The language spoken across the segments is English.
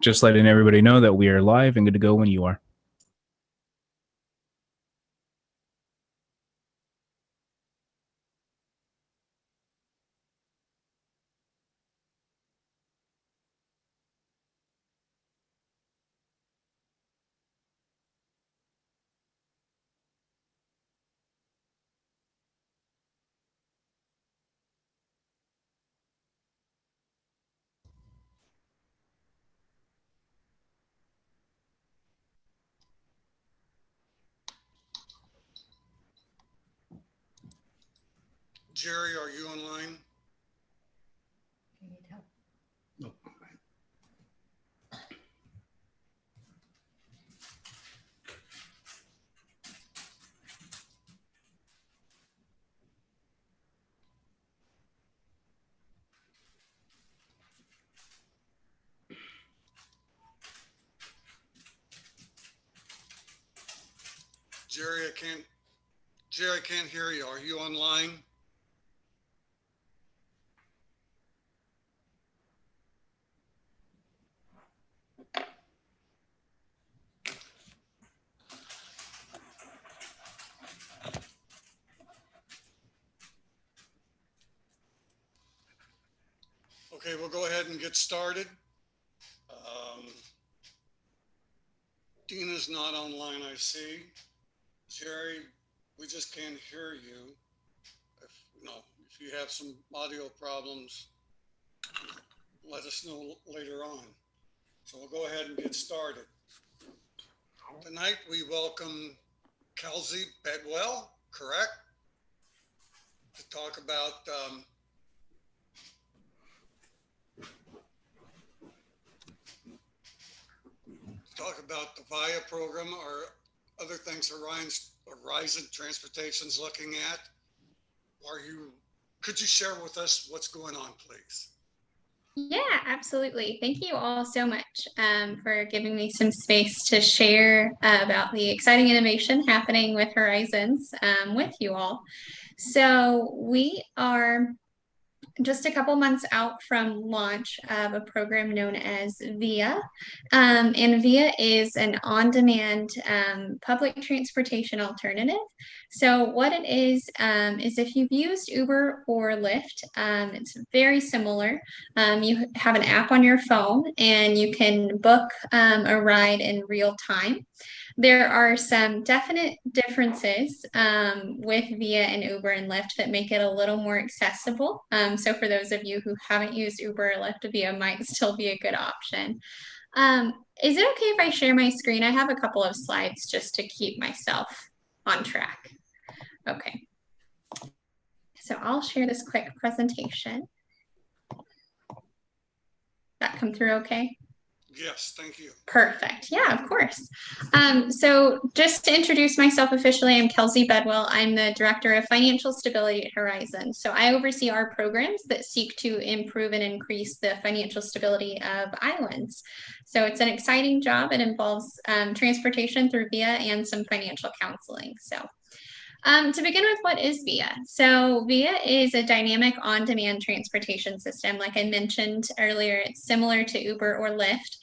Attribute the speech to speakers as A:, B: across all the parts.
A: Just letting everybody know that we are live and good to go when you are.
B: Jerry, are you online? No. Jerry, I can't hear you. Are you online? Okay, we'll go ahead and get started. Dina's not online, I see. Jerry, we just can't hear you. If you have some audio problems, let us know later on. So we'll go ahead and get started. Tonight we welcome Kelsey Bedwell, correct? To talk about the VIA program or other things Horizon Transportation's looking at. Could you share with us what's going on, please?
C: Yeah, absolutely. Thank you all so much for giving me some space to share about the exciting innovation happening with Horizons with you all. So we are just a couple months out from launch of a program known as VIA. And VIA is an on-demand public transportation alternative. So what it is if you've used Uber or Lyft, it's very similar. You have an app on your phone and you can book a ride in real time. There are some definite differences with VIA and Uber and Lyft that make it a little more accessible. So for those of you who haven't used Uber or Lyft, VIA might still be a good option. Is it okay if I share my screen? I have a couple of slides just to keep myself on track. Okay. So I'll share this quick presentation. That come through okay?
B: Yes, thank you.
C: Perfect. Yeah, of course. So just to introduce myself officially, I'm Kelsey Bedwell. I'm the Director of Financial Stability at Horizon. So I oversee our programs that seek to improve and increase the financial stability of islands. So it's an exciting job. It involves transportation through VIA and some financial counseling. So to begin with, what is VIA? So VIA is a dynamic on-demand transportation system. Like I mentioned earlier, it's similar to Uber or Lyft.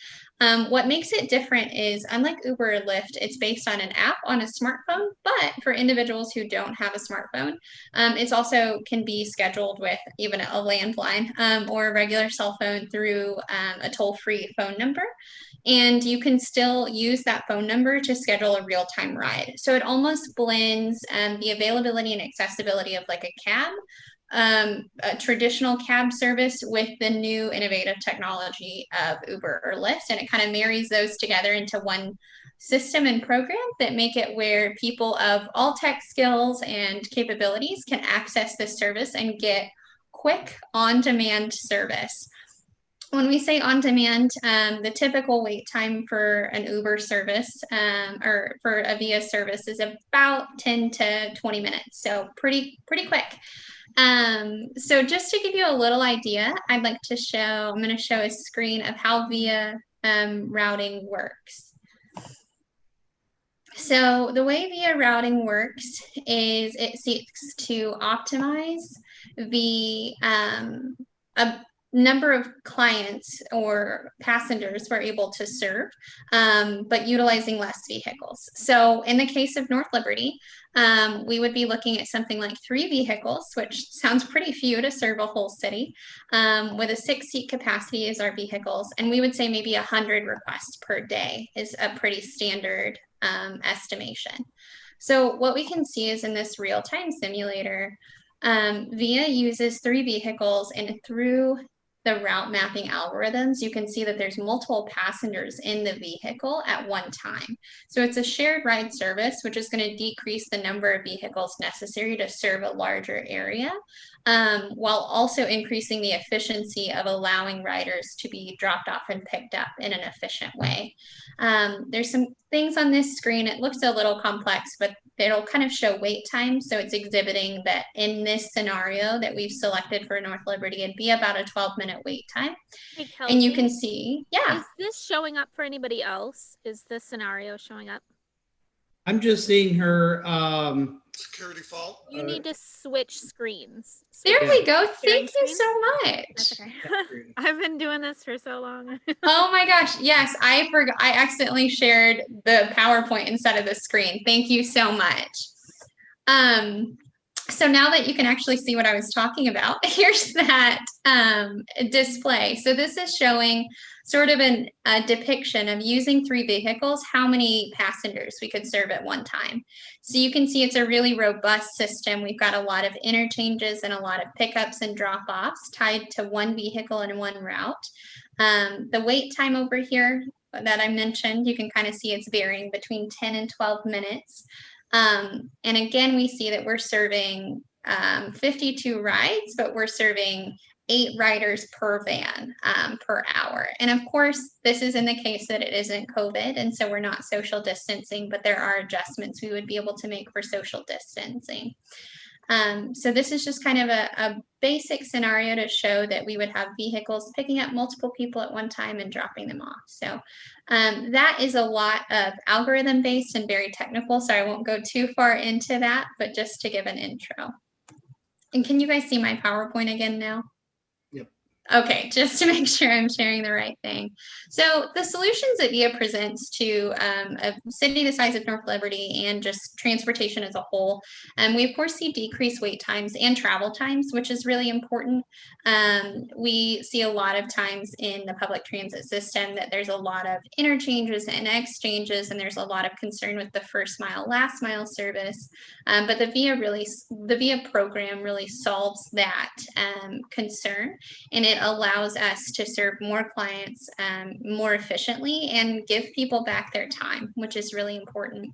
C: What makes it different is, unlike Uber or Lyft, it's based on an app on a smartphone, but for individuals who don't have a smartphone, it's also can be scheduled with even a landline or a regular cell phone through a toll-free phone number. And you can still use that phone number to schedule a real-time ride. So it almost blends the availability and accessibility of like a cab, a traditional cab service with the new innovative technology of Uber or Lyft. And it kind of marries those together into one system and program that make it where people of all tech skills and capabilities can access this service and get quick on-demand service. When we say on demand, the typical wait time for an Uber service or for a VIA service is about 10 to 20 minutes. So pretty quick. So just to give you a little idea, I'm going to show a screen of how VIA routing works. So the way VIA routing works is it seeks to optimize the number of clients or passengers we're able to serve, but utilizing less vehicles. So in the case of North Liberty, we would be looking at something like 3 vehicles, which sounds pretty few to serve a whole city, with a 6-seat capacity as our vehicles. And we would say maybe 100 requests per day is a pretty standard estimation. So what we can see is in this real-time simulator, VIA uses 3 vehicles, and through the route mapping algorithms, you can see that there's multiple passengers in the vehicle at one time. So it's a shared ride service, which is going to decrease the number of vehicles necessary to serve a larger area, while also increasing the efficiency of allowing riders to be dropped off and picked up in an efficient way. There's some things on this screen. It looks a little complex, but it'll kind of show wait time. So it's exhibiting that in this scenario that we've selected for North Liberty, it'd be about a 12-minute wait time.
D: Hey,
C: And you
D: Kelsey,
C: can see, yeah.
D: is this showing up for anybody else? Is this scenario showing up?
E: I'm just seeing her.
B: Security fault.
D: You need to switch screens.
C: There we go.
D: Sharing
C: Thank you
D: screens?
C: so much.
D: That's okay. I've been doing this for so long.
C: Oh my gosh. Yes, I forgot. I accidentally shared the PowerPoint instead of the screen. Thank you so much. So now that you can actually see what I was talking about, here's that display. So this is showing sort of a depiction of using 3 vehicles, how many passengers we could serve at one time. So you can see it's a really robust system. We've got a lot of interchanges and a lot of pickups and drop-offs tied to 1 vehicle and 1 route. The wait time over here that I mentioned, you can kind of see it's varying between 10 and 12 minutes. And again, we see that we're serving 52 rides, but we're serving 8 riders per van per hour. And of course, this is in the case that it isn't COVID, and so we're not social distancing, but there are adjustments we would be able to make for social distancing. So this is just kind of a basic scenario to show that we would have vehicles picking up multiple people at one time and dropping them off. So that is a lot of algorithm based and very technical, so I won't go too far into that, but just to give an intro. And can you guys see my PowerPoint again now?
E: Yep.
C: Okay, just to make sure I'm sharing the right thing. So the solutions that VIA presents to a city the size of North Liberty and just transportation as a whole, we of course see decreased wait times and travel times, which is really important. We see a lot of times in the public transit system that there's a lot of interchanges and exchanges, and there's a lot of concern with the first mile, last mile service. But the VIA program really solves that concern, and it allows us to serve more clients more efficiently and give people back their time, which is really important.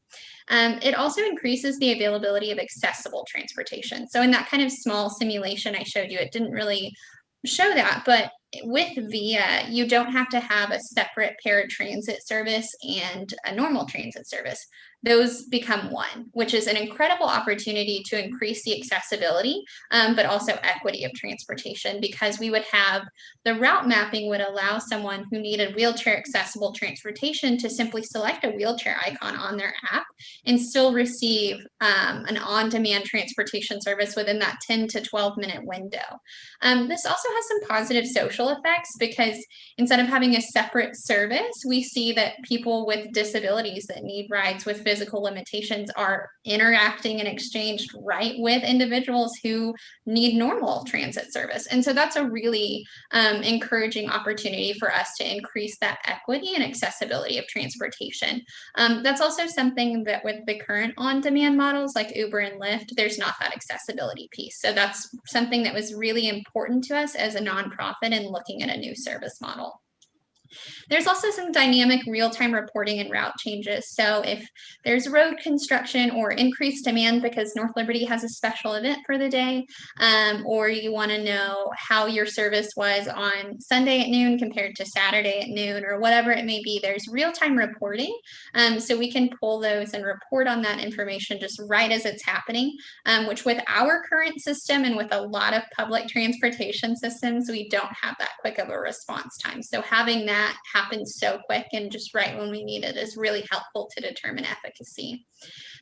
C: It also increases the availability of accessible transportation. So in that kind of small simulation I showed you, it didn't really show that, but with VIA, you don't have to have a separate paratransit service and a normal transit service. Those become one, which is an incredible opportunity to increase the accessibility, but also equity of transportation, because we would have the route mapping would allow someone who needed wheelchair accessible transportation to simply select a wheelchair icon on their app and still receive an on-demand transportation service within that 10 to 12 minute window. This also has some positive social effects, because instead of having a separate service, we see that people with disabilities that need rides with physical limitations are interacting and exchanged right with individuals who need normal transit service. And so that's a really encouraging opportunity for us to increase that equity and accessibility of transportation. That's also something that with the current on-demand models like Uber and Lyft, there's not that accessibility piece. So that's something that was really important to us as a nonprofit and looking at a new service model. There's also some dynamic real-time reporting and route changes. So if there's road construction or increased demand because North Liberty has a special event for the day, or you want to know how your service was on Sunday at noon compared to Saturday at noon, or whatever it may be, there's real-time reporting. So we can pull those and report on that information just right as it's happening, which with our current system and with a lot of public transportation systems, we don't have that quick of a response time. So having that that happens so quick and just right when we need it is really helpful to determine efficacy.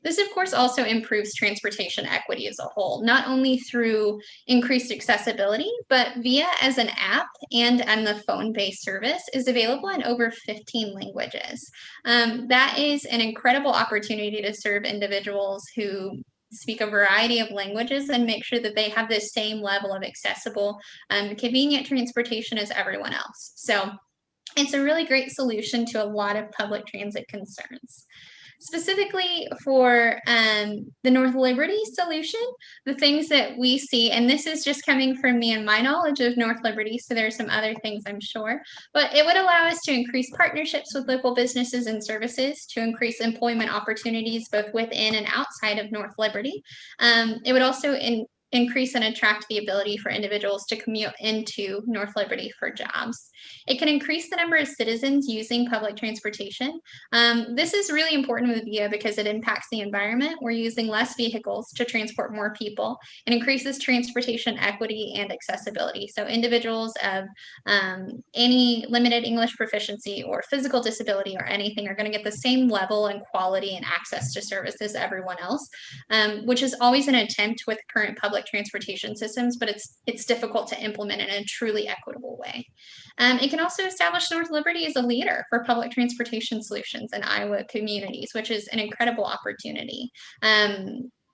C: This, of course, also improves transportation equity as a whole, not only through increased accessibility, but VIA as an app and the phone-based service is available in over 15 languages. That is an incredible opportunity to serve individuals who speak a variety of languages and make sure that they have the same level of accessible, convenient transportation as everyone else. So it's a really great solution to a lot of public transit concerns. Specifically for the North Liberty solution, the things that we see, and this is just coming from me and my knowledge of North Liberty, so there's some other things I'm sure, but it would allow us to increase partnerships with local businesses and services, to increase employment opportunities both within and outside of North Liberty. It would also increase and attract the ability for individuals to commute into North Liberty for jobs. It can increase the number of citizens using public transportation. This is really important with VIA because it impacts the environment. We're using less vehicles to transport more people and increases transportation equity and accessibility. So individuals of any limited English proficiency or physical disability or anything are going to get the same level and quality and access to service as everyone else, which is always an attempt with current public transportation systems, but it's difficult to implement in a truly equitable way. It can also establish North Liberty as a leader for public transportation solutions in Iowa communities, which is an incredible opportunity.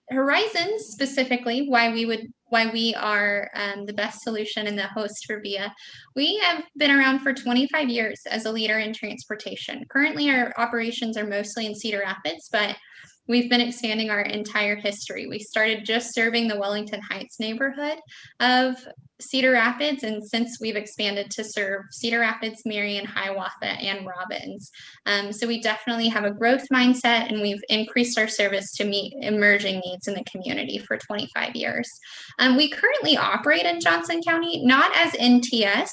C: Horizons, specifically, why we are the best solution and the host for VIA. We have been around for 25 years as a leader in transportation. Currently, our operations are mostly in Cedar Rapids, but we've been expanding our entire history. We started just serving the Wellington Heights neighborhood of Cedar Rapids, and since we've expanded to serve Cedar Rapids, Marion, Hiawatha, and Robbins. So we definitely have a growth mindset, and we've increased our service to meet emerging needs in the community for 25 years. We currently operate in Johnson County, not as NTS,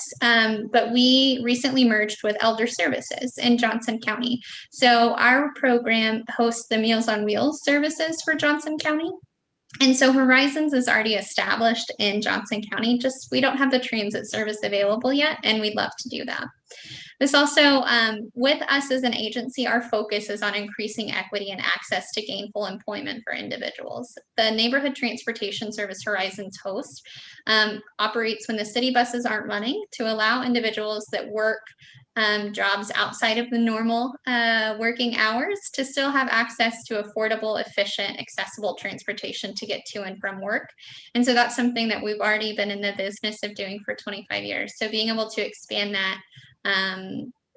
C: but we recently merged with Elder Services in Johnson County. So our program hosts the Meals on Wheels services for Johnson County. And so Horizons is already established in Johnson County, just we don't have the transit service available yet, and we'd love to do that. This also, with us as an agency, our focus is on increasing equity and access to gainful employment for individuals. The neighborhood transportation service Horizons host operates when the city buses aren't running to allow individuals that work jobs outside of the normal working hours to still have access to affordable, efficient, accessible transportation to get to and from work. And so that's something that we've already been in the business of doing for 25 years. So being able to expand that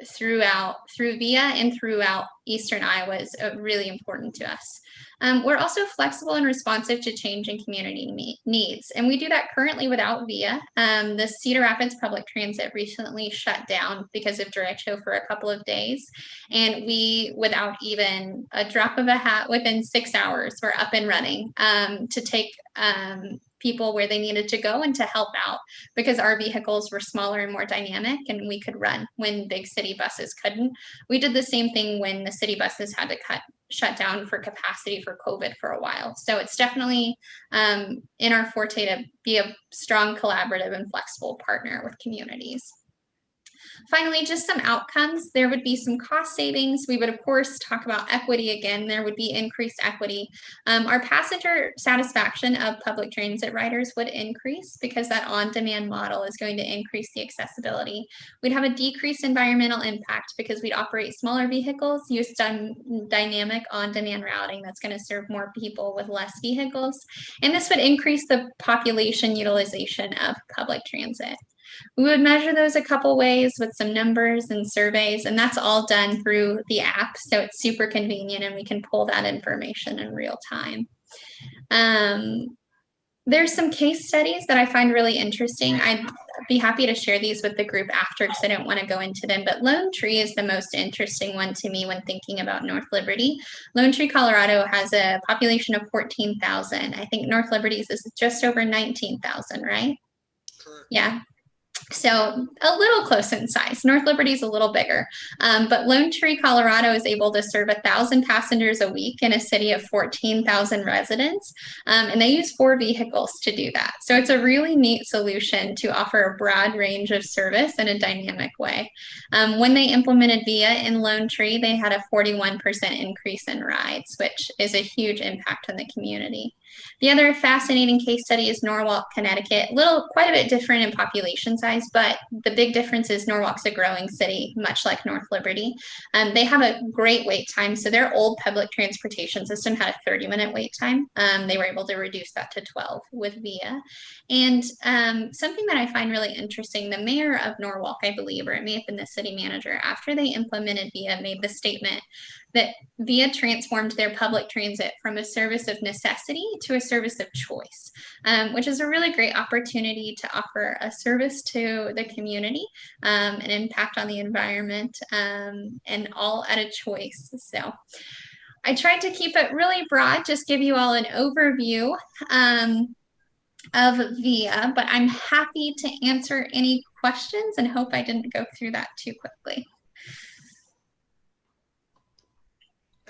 C: through VIA and throughout Eastern Iowa is really important to us. We're also flexible and responsive to changing community needs, and we do that currently without VIA. The Cedar Rapids Public Transit recently shut down because of derecho for a couple of days, and we, without even a drop of a hat, within 6 hours, we're up and running to take people where they needed to go and to help out, because our vehicles were smaller and more dynamic and we could run when big city buses couldn't. We did the same thing when the city buses had to shut down for capacity for COVID for a while. So it's definitely in our forte to be a strong collaborative and flexible partner with communities. Finally, just some outcomes. There would be some cost savings. We would, of course, talk about equity again. There would be increased equity. Our passenger satisfaction of public transit riders would increase because that on-demand model is going to increase the accessibility. We'd have a decreased environmental impact because we'd operate smaller vehicles, use dynamic on-demand routing that's going to serve more people with less vehicles. And this would increase the population utilization of public transit. We would measure those a couple ways with some numbers and surveys, and that's all done through the app. So it's super convenient and we can pull that information in real time. There's some case studies that I find really interesting. I'd be happy to share these with the group after because I don't want to go into them, but Lone Tree is the most interesting one to me when thinking about North Liberty. Lone Tree, Colorado has a population of 14,000. I think North Liberty's is just over 19,000, right?
B: Correct.
C: Yeah. So a little close in size. North Liberty is a little bigger, but Lone Tree, Colorado is able to serve 1,000 passengers a week in a city of 14,000 residents, and they use 4 vehicles to do that. So it's a really neat solution to offer a broad range of service in a dynamic way. When they implemented VIA in Lone Tree, they had a 41% increase in rides, which is a huge impact on the community. The other fascinating case study is Norwalk, Connecticut. Quite a bit different in population size, but the big difference is Norwalk's a growing city, much like North Liberty. They have a great wait time. So their old public transportation system had a 30-minute wait time. They were able to reduce that to 12 with VIA. And something that I find really interesting, the mayor of Norwalk, I believe, or it may have been the city manager, after they implemented VIA, made the statement that VIA transformed their public transit from a service of necessity to a service of choice, which is a really great opportunity to offer a service to the community, an impact on the environment, and all at a choice. So I tried to keep it really broad, just give you all an overview of VIA, but I'm happy to answer any questions and hope I didn't go through that too quickly.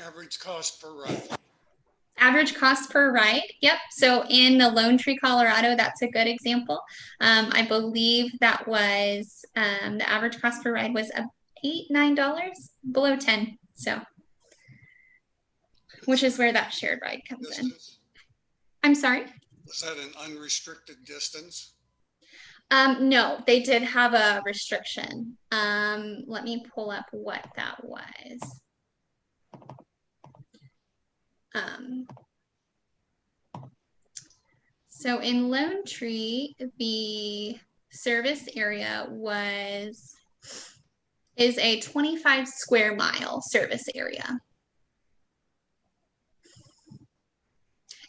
B: Average cost per ride.
C: Average cost per ride. Yep. So in the Lone Tree, Colorado, that's a good example. I believe that was the average cost per ride was $8, $9, below 10. So, which is where that shared ride comes in. I'm sorry.
B: Was that an unrestricted distance?
C: No, they did have a restriction. Let me pull up what that was. So in Lone Tree, the service area is a 25 square mile service area.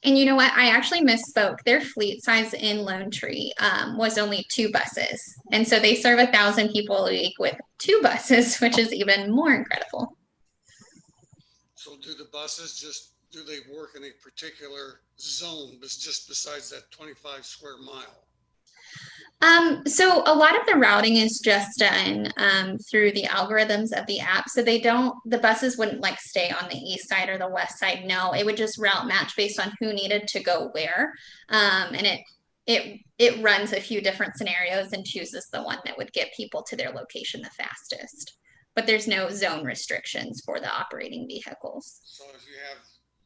C: And you know what? I actually misspoke. Their fleet size in Lone Tree was only 2 buses. And so they serve 1,000 people a week with 2 buses, which is even more incredible.
B: So do the buses do they work in a particular zone, just besides that 25 square mile?
C: So a lot of the routing is just done through the algorithms of the app. So the buses wouldn't like stay on the east side or the west side. No, it would just route match based on who needed to go where. And it runs a few different scenarios and chooses the one that would get people to their location the fastest. But there's no zone restrictions for the operating vehicles.
B: So if you have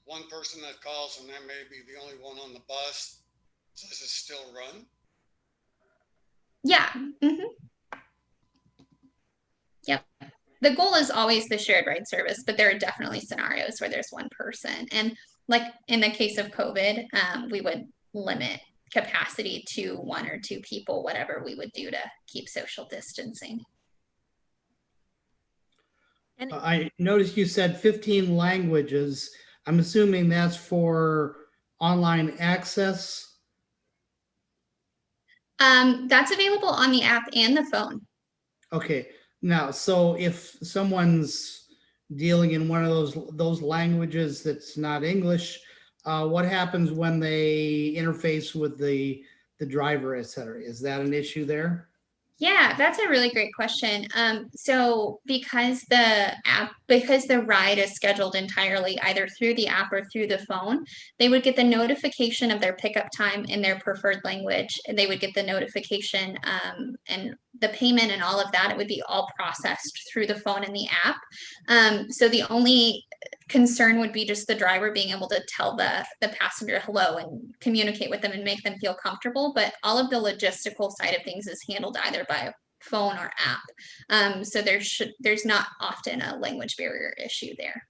B: one person that calls and that may be the only one on the bus, does it still run?
C: Yeah. Mm-hmm. Yep. The goal is always the shared ride service, but there are definitely scenarios where there's one person. And like in the case of COVID, we would limit capacity to 1 or 2 people, whatever we would do to keep social distancing.
D: And
E: I noticed you said 15 languages. I'm assuming that's for online access.
C: That's available on the app and the phone.
E: Okay. Now, so if someone's dealing in one of those languages that's not English, what happens when they interface with the driver, et cetera? Is that an issue there?
C: Yeah, that's a really great question. So because the ride is scheduled entirely either through the app or through the phone, they would get the notification of their pickup time in their preferred language, and they would get the notification and the payment and all of that. It would be all processed through the phone and the app. So the only concern would be just the driver being able to tell the passenger hello and communicate with them and make them feel comfortable. But all of the logistical side of things is handled either by phone or app. So there's not often a language barrier issue there.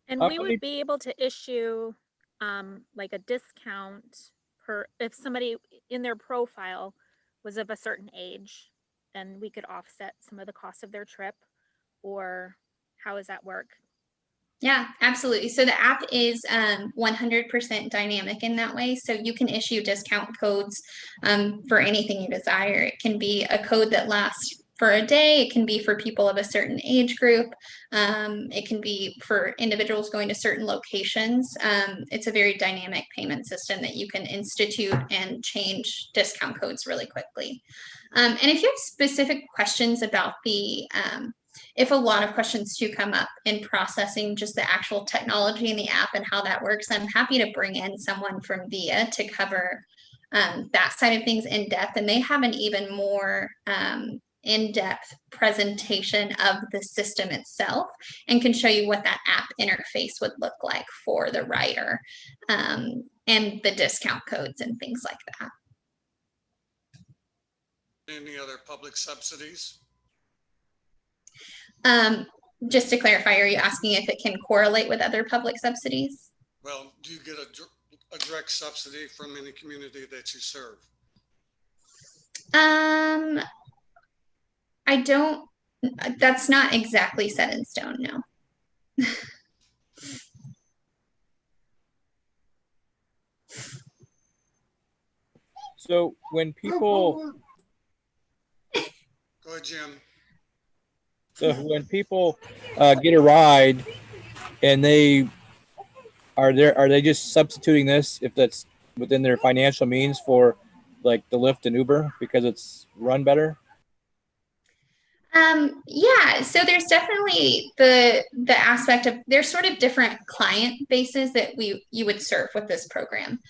D: And
A: How
D: we
A: many-
D: would be able to issue like a discount if somebody in their profile was of a certain age, then we could offset some of the cost of their trip, or how does that work?
C: Yeah, absolutely. So the app is 100% dynamic in that way. So you can issue discount codes for anything you desire. It can be a code that lasts for a day. It can be for people of a certain age group. It can be for individuals going to certain locations. It's a very dynamic payment system that you can institute and change discount codes really quickly. And if you have specific questions about the, if a lot of questions do come up in processing just the actual technology in the app and how that works, I'm happy to bring in someone from VIA to cover that side of things in depth. And they have an even more in-depth presentation of the system itself and can show you what that app interface would look like for the writer and the discount codes and things like that.
B: Any other public subsidies?
C: Just to clarify, are you asking if it can correlate with other public subsidies?
B: Well, do you get a direct subsidy from any community that you serve?
C: I don't, that's not exactly set in stone, no.
F: Oh, So when people,
B: Go ahead, Jim.
F: so when people get a ride and they are they just substituting this if that's within their financial means for like the Lyft and Uber because it's run better?
C: Yeah, so there's definitely the aspect of there's sort of different client bases that you would serve with this program.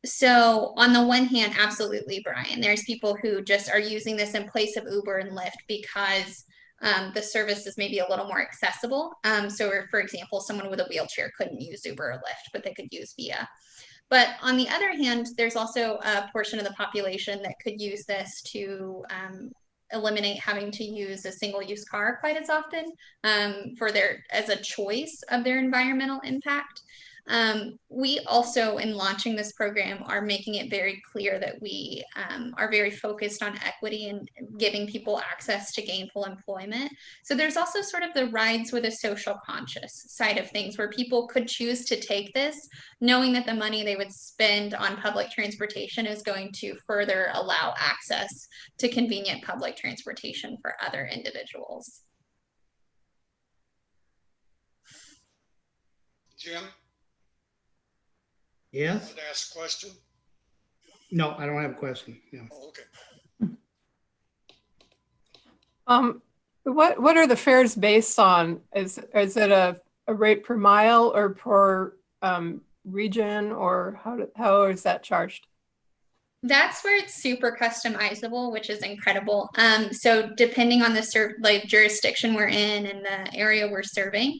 C: So on the one hand, absolutely, Brian, there's people who just are using this in place of Uber and Lyft because the service is maybe a little more accessible. So for example, someone with a wheelchair couldn't use Uber or Lyft, but they could use Via. But on the other hand, there's also a portion of the population that could use this to eliminate having to use a single-use car quite as often for their as a choice of their environmental impact. We also, in launching this program, are making it very clear that we are very focused on equity and giving people access to gainful employment. So there's also sort of the rides with a social conscious side of things where people could choose to take this, knowing that the money they would spend on public transportation is going to further allow access to convenient public transportation for other individuals.
B: Jim?
E: Yes?
B: Did I ask a question?
E: No, I don't have a question. Yeah.
B: Oh, okay.
G: What are the fares based on? Is it a rate per mile or per region, or how is that charged?
C: That's where it's super customizable, which is incredible. So depending on the jurisdiction we're in and the area we're serving,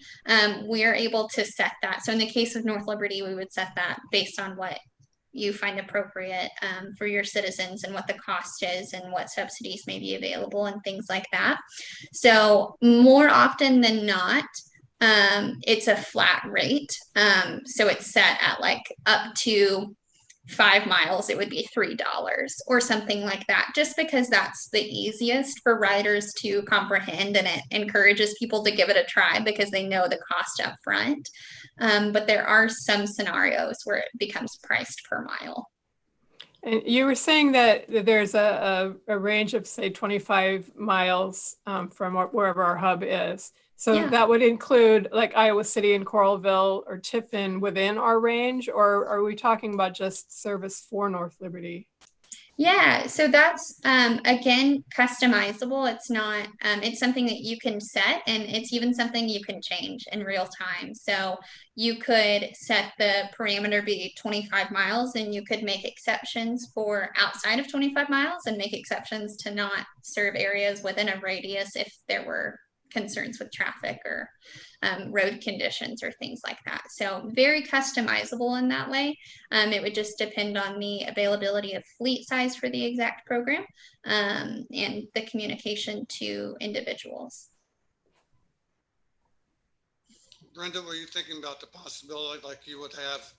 C: we are able to set that. So in the case of North Liberty, we would set that based on what you find appropriate for your citizens and what the cost is and what subsidies may be available and things like that. So more often than not, it's a flat rate. So it's set at like up to 5 miles, it would be $3 or something like that, just because that's the easiest for riders to comprehend, and it encourages people to give it a try because they know the cost up front. But there are some scenarios where it becomes priced per mile.
G: And you were saying that there's a range of, say, 25 miles from wherever our hub is. So
C: Yeah.
G: that would include like Iowa City and Coralville or Tiffin within our range, or are we talking about just service for North Liberty?
C: Yeah, so that's again customizable. It's not it's something that you can set, and it's even something you can change in real time. So you could set the parameter be 25 miles, and you could make exceptions for outside of 25 miles and make exceptions to not serve areas within a radius if there were concerns with traffic or road conditions or things like that. So very customizable in that way. It would just depend on the availability of fleet size for the exact program and the communication to individuals.
B: Brenda, were you thinking about the possibility like you would have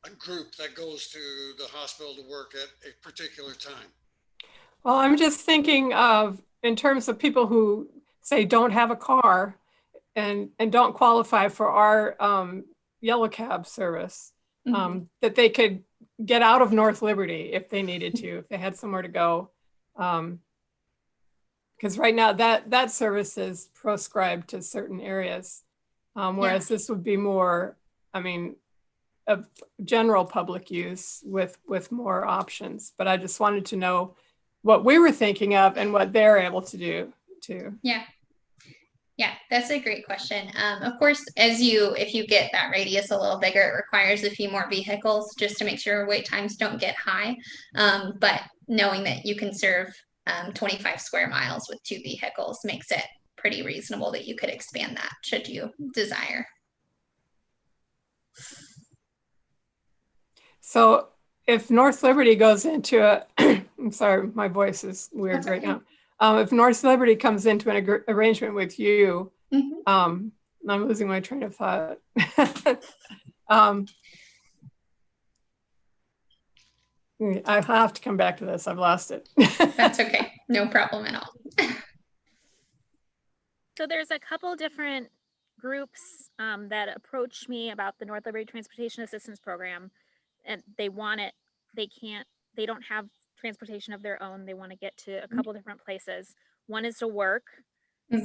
B: a group that goes to the hospital to work at a particular time?
G: Well, I'm just thinking of in terms of people who say don't have a car and don't qualify for our yellow cab service, that they could get out of North Liberty if they needed to, if they had somewhere to go. Because right now that service is proscribed to certain areas, whereas this would be more, I mean, of general public use with more options. But I just wanted to know what we were thinking of and what they're able to do too.
C: Yeah. Yeah, that's a great question. Of course, if you get that radius a little bigger, it requires a few more vehicles just to make sure wait times don't get high. But knowing that you can serve 25 square miles with 2 vehicles makes it pretty reasonable that you could expand that should you desire.
G: So if North Liberty goes into a, I'm sorry, my voice is weird right now. If North Liberty comes into an arrangement with you, I'm losing my train of thought. I have to come back to this. I've lost it.
C: That's okay. No problem at all.
D: So there's a couple different groups that approached me about the North Liberty Transportation Assistance Program, and they want it. They don't have transportation of their own. They want to get to a couple different places. One is to work.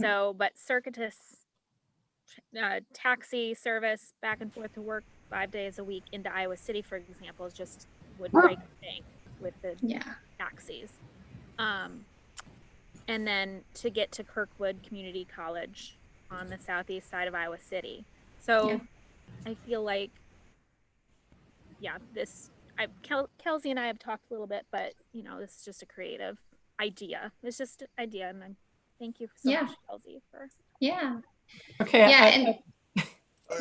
D: So, but Circuitous taxi service back and forth to work 5 days a week into Iowa City, for example, is just would break the bank with the taxis. And then to get to Kirkwood Community College on the southeast side of Iowa City. So I feel like, Kelsey and I have talked a little bit, but you know, this is just a creative idea. It's just an idea, and thank you so much, Kelsey, for.
C: Yeah.
G: Okay.
C: Yeah.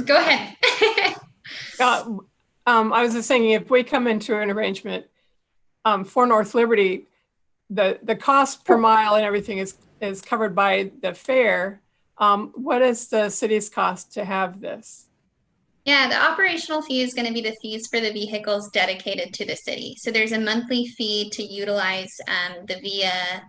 C: Go ahead.
G: I was just saying, if we come into an arrangement for North Liberty, the cost per mile and everything is covered by the fare. What is the city's cost to have this?
C: Yeah, the operational fee is going to be the fees for the vehicles dedicated to the city. So there's a monthly fee to utilize the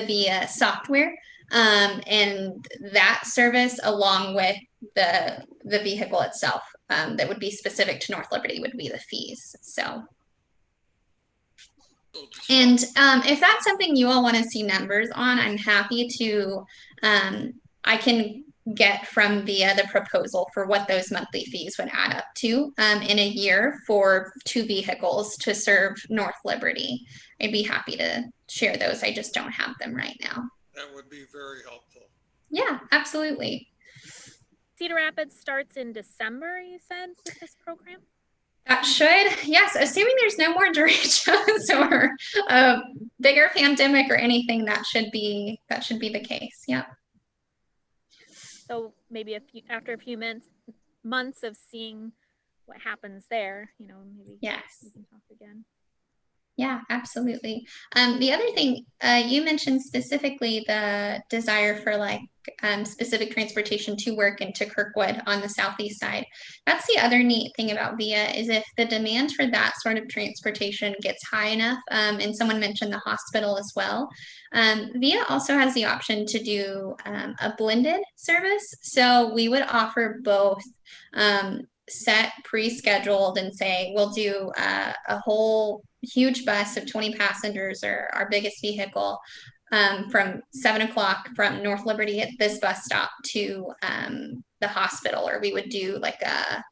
C: VIA software, and that service, along with the vehicle itself, that would be specific to North Liberty, would be the fees. So. And if that's something you all want to see numbers on, I'm happy to, I can get from VIA the proposal for what those monthly fees would add up to in a year for 2 vehicles to serve North Liberty. I'd be happy to share those. I just don't have them right now.
B: That would be very helpful.
C: Yeah, absolutely.
D: Cedar Rapids starts in December, you said, with this program?
C: That should, yes, assuming there's no more derechos or a bigger pandemic or anything, that should be the case. Yeah.
D: So maybe after a few months of seeing what happens there, you know, maybe we can talk again.
C: Yeah, absolutely. The other thing you mentioned specifically the desire for like specific transportation to work and to Kirkwood on the southeast side. That's the other neat thing about VIA is if the demand for that sort of transportation gets high enough, and someone mentioned the hospital as well, VIA also has the option to do a blended service. So we would offer both set pre-scheduled and say we'll do a whole huge bus of 20 passengers or our biggest vehicle from 7 o'clock from North Liberty at this bus stop to the hospital, or we would do like a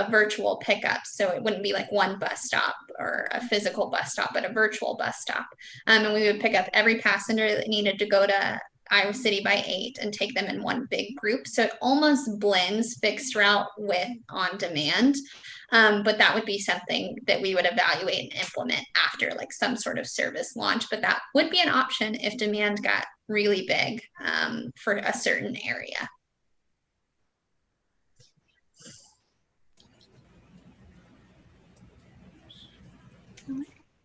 C: virtual pickup. So it wouldn't be like one bus stop or a physical bus stop, but a virtual bus stop. And we would pick up every passenger that needed to go to Iowa City by 8 and take them in one big group. So it almost blends fixed route with on demand. But that would be something that we would evaluate and implement after like some sort of service launch. But that would be an option if demand got really big for a certain area.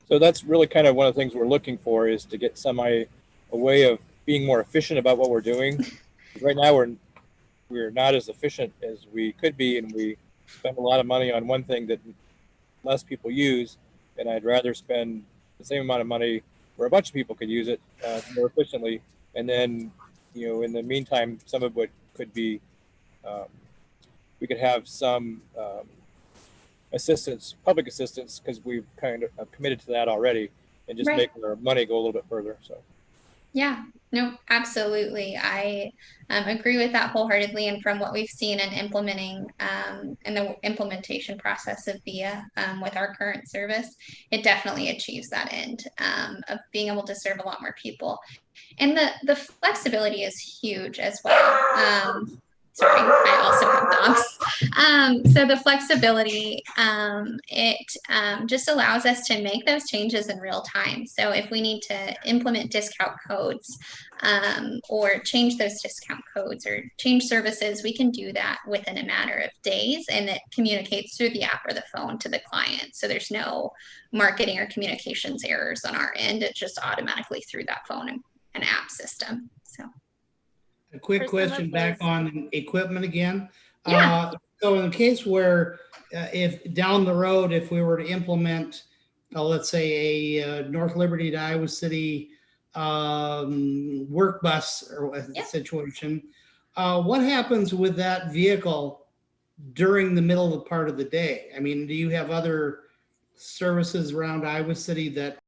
F: So that's really kind of one of the things we're looking for, is to get a way of being more efficient about what we're doing. Right now we're not as efficient as we could be, and we spend a lot of money on one thing that less people use, and I'd rather spend the same amount of money where a bunch of people could use it more efficiently. And then, you know, in the meantime, some of what could be, we could have some assistance, public assistance, because we've kind of committed to that already. and just
C: Right.
F: make our money go a little bit further. So.
C: Yeah, no, absolutely. I agree with that wholeheartedly. And from what we've seen in implementing in the implementation process of VIA with our current service, it definitely achieves that end of being able to serve a lot more people. And the flexibility is huge as well. Sorry, I also have dogs. So the flexibility, it just allows us to make those changes in real time. So if we need to implement discount codes or change those discount codes or change services, we can do that within a matter of days, and it communicates through the app or the phone to the client. So there's no marketing or communications errors on our end. It's just automatically through that phone and app system. So
E: a quick
D: For some of
E: question back
D: those-
E: on equipment again.
C: Yeah.
E: So in the case where if down the road, if we were to implement, let's say a North Liberty to Iowa City work bus or
C: Yeah.
E: situation, what happens with that vehicle during the middle of the part of the day? I mean, do you have other services around Iowa City that